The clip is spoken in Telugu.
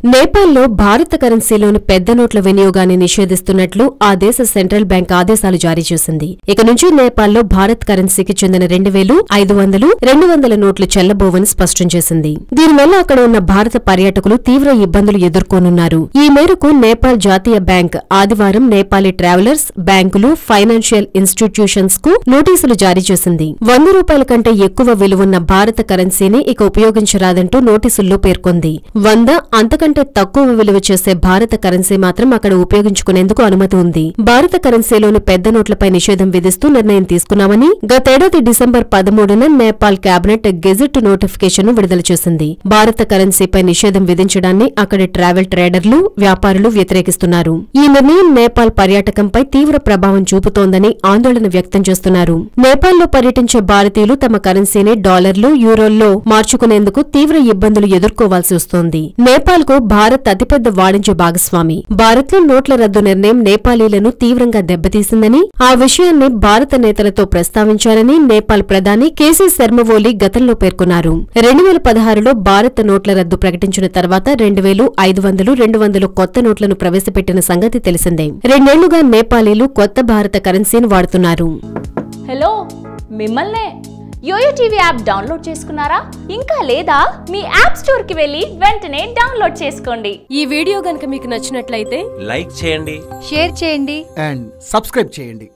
నేపాల్లో భారత కరెన్సీలోని పెద్ద నోట్ల వినియోగాన్ని నిషేధిస్తున్నట్లు ఆ దేశ సెంట్రల్ బ్యాంక్ ఆదేశాలు జారీ చేసింది. ఇక నుంచి నేపాల్లో భారత్ కరెన్సీకి చెందిన 2000, 500, 200 నోట్లు చెల్లబోవని స్పష్టం చేసింది. దీనివల్ల అక్కడ ఉన్న భారత పర్యాటకులు తీవ్ర ఇబ్బందులు ఎదుర్కొనున్నారు. ఈ మేరకు నేపాల్ జాతీయ బ్యాంక్ ఆదివారం నేపాలీ ట్రావెలర్స్, బ్యాంకులు, ఫైనాన్షియల్ ఇన్స్టిట్యూషన్స్ కు నోటీసులు జారీ చేసింది. 100 రూపాయల కంటే ఎక్కువ విలువున్న భారత కరెన్సీని ఇక ఉపయోగించరాదంటూ నోటీసుల్లో పేర్కొంది. 100 అంతకంటే తక్కువ విలువ చేసే భారత కరెన్సీ మాత్రం అక్కడ ఉపయోగించుకునేందుకు అనుమతి ఉంది. భారత కరెన్సీలోని పెద్ద నోట్లపై నిషేధం విధిస్తూ నిర్ణయం తీసుకున్నామని గతేడాది డిసెంబర్ 13న నేపాల్ కేబినెట్ గెజిట్ నోటిఫికేషన్ విడుదల చేసింది. భారత కరెన్సీపై నిషేధం విధించడాన్ని అక్కడి ట్రావెల్ ట్రేడర్లు, వ్యాపారులు వ్యతిరేకిస్తున్నారు. ఈ నిర్ణయం నేపాల్ పర్యాటకంపై తీవ్ర ప్రభావం చూపుతోందని ఆందోళన వ్యక్తం చేస్తున్నారు. నేపాల్లో పర్యటించే భారతీయులు తమ కరెన్సీని డాలర్లు, యూరోల్లో మార్చుకునేందుకు తీవ్ర ఇబ్బందులు ఎదుర్కోవాల్సి వస్తోంది. నేపాల్కు భారత్ అతిపెద్ద వాణిజ్య భాగస్వామి. భారత్లో నోట్ల రద్దు నిర్ణయం నేపాలీలను తీవ్రంగా దెబ్బతీసిందని, ఆ విషయాన్ని భారత నేతలతో ప్రస్తావించారని నేపాల్ ప్రధాని కేసీ శర్మ ఓలీ గతంలో పేర్కొన్నారు. 2016లో భారత నోట్ల రద్దు ప్రకటించిన తర్వాత 2000, 500, 200 కొత్త నోట్లను ప్రవేశపెట్టిన సంగతి తెలిసిందే. 2 ఏళ్లుగా నేపాలీలు కొత్త భారత కరెన్సీని వాడుతున్నారు. హలో, మిమ్మల్నే యోయో టీవీ యాప్ డౌన్లోడ్ చేసుకున్నారా? ఇంకా లేదా? మీ యాప్ స్టోర్ కి వెళ్ళి వెంటనే డౌన్లోడ్ చేసుకోండి. ఈ వీడియో గనుక మీకు నచ్చినట్లయితే లైక్ చేయండి, షేర్ చేయండి అండ్ సబ్స్క్రైబ్ చేయండి.